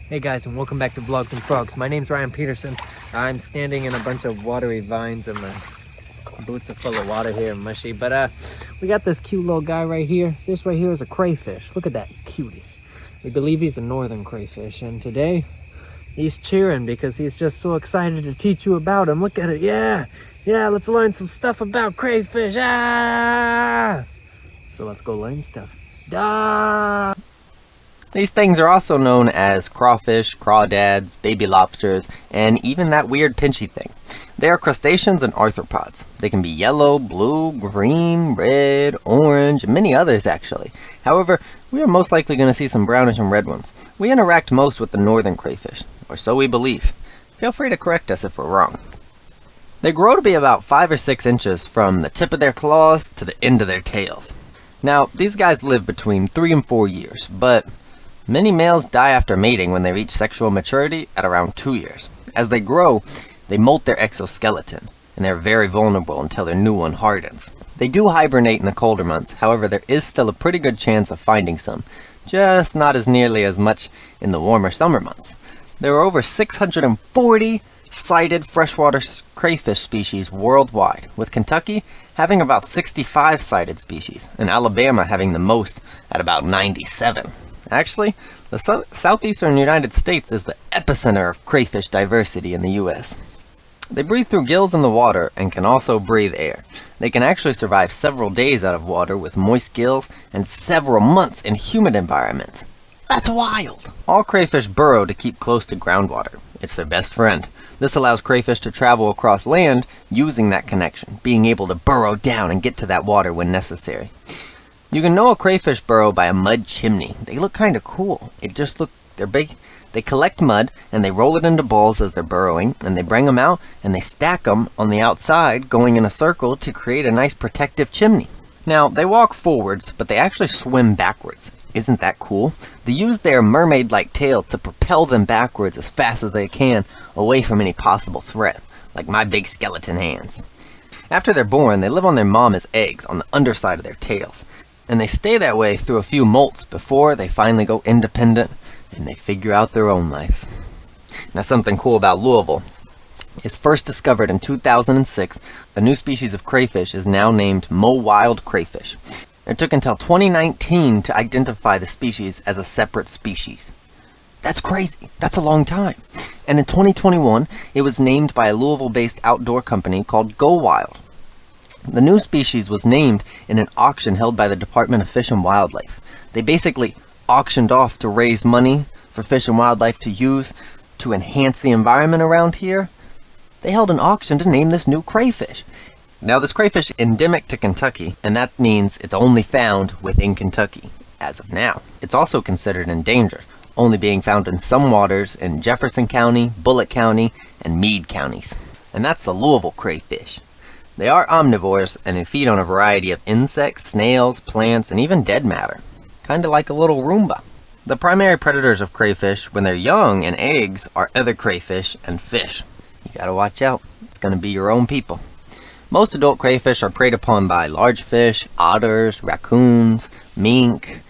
Hey guys, and welcome back to Vlogs and Frogs. My name's Ryan Peterson. I'm standing in a bunch of watery vines and my boots are full of water here and mushy. But we got this cute little guy right here. This right here is a crayfish. Look at that cutie. We believe he's a northern crayfish, and today he's cheering because he's just so excited to teach you about him. Look at it. Yeah, let's learn some stuff about crayfish. So let's go learn stuff. Duh! These things are also known as crawfish, crawdads, baby lobsters, and even that weird pinchy thing. They are crustaceans and arthropods. They can be yellow, blue, green, red, orange, and many others actually. However, we are most likely going to see some brownish and red ones. We interact most with the northern crayfish, or so we believe. Feel free to correct us if we're wrong. They grow to be about 5 or 6 inches from the tip of their claws to the end of their tails. Now, these guys live between 3 and 4 years, but many males die after mating when they reach sexual maturity at around 2 years. As they grow, they molt their exoskeleton, and they're very vulnerable until their new one hardens. They do hibernate in the colder months, however there is still a pretty good chance of finding some, just not as nearly as much in the warmer summer months. There are over 640 cited freshwater crayfish species worldwide, with Kentucky having about 65 cited species, and Alabama having the most at about 97. Actually, the southeastern United States is the epicenter of crayfish diversity in the U.S. They breathe through gills in the water and can also breathe air. They can actually survive several days out of water with moist gills and several months in humid environments. That's wild! All crayfish burrow to keep close to groundwater. It's their best friend. This allows crayfish to travel across land using that connection, being able to burrow down and get to that water when necessary. You can know a crayfish burrow by a mud chimney. They look kind of cool. They're big. They collect mud and they roll it into balls as they're burrowing, and they bring them out and they stack them on the outside, going in a circle to create a nice protective chimney. Now, they walk forwards, but they actually swim backwards. Isn't that cool? They use their mermaid-like tail to propel them backwards as fast as they can, away from any possible threat, like my big skeleton hands. After they're born, they live on their mama's eggs on the underside of their tails, and they stay that way through a few molts before they finally go independent and they figure out their own life. Now, something cool about Louisville is first discovered in 2006. A new species of crayfish is now named Mo-wild crayfish. It took until 2019 to identify the species as a separate species. That's crazy. That's a long time. And in 2021, it was named by a Louisville-based outdoor company called Go Wild. The new species was named in an auction held by the Department of Fish and Wildlife. They basically auctioned off to raise money for Fish and Wildlife to use to enhance the environment around here. They held an auction to name this new crayfish. Now, this crayfish is endemic to Kentucky, and that means it's only found within Kentucky as of now. It's also considered endangered, only being found in some waters in Jefferson County, Bullitt County, and Meade counties. And that's the Louisville crayfish. They are omnivores, and they feed on a variety of insects, snails, plants, and even dead matter. Kinda like a little Roomba. The primary predators of crayfish when they're young and eggs are other crayfish and fish. You gotta watch out. It's gonna be your own people. Most adult crayfish are preyed upon by large fish, otters, raccoons, mink,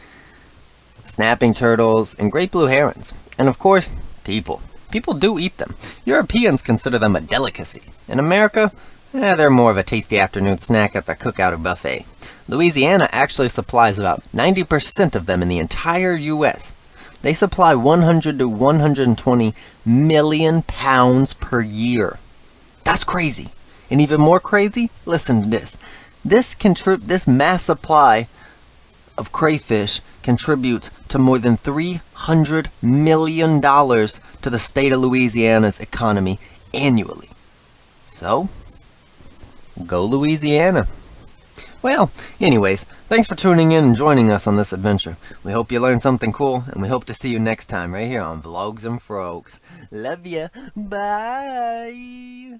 snapping turtles, and great blue herons. And of course, people. People do eat them. Europeans consider them a delicacy. In America, they're more of a tasty afternoon snack at the cookout or buffet. Louisiana actually supplies about 90% of them in the entire U.S. They supply 100 to 120 million pounds per year. That's crazy. And even more crazy, listen to this. This mass supply of crayfish contributes to more than $300 million to the state of Louisiana's economy annually. So, go Louisiana. Well, anyways, thanks for tuning in and joining us on this adventure. We hope you learned something cool, and we hope to see you next time right here on Vlogs and Frogs. Love ya. Bye.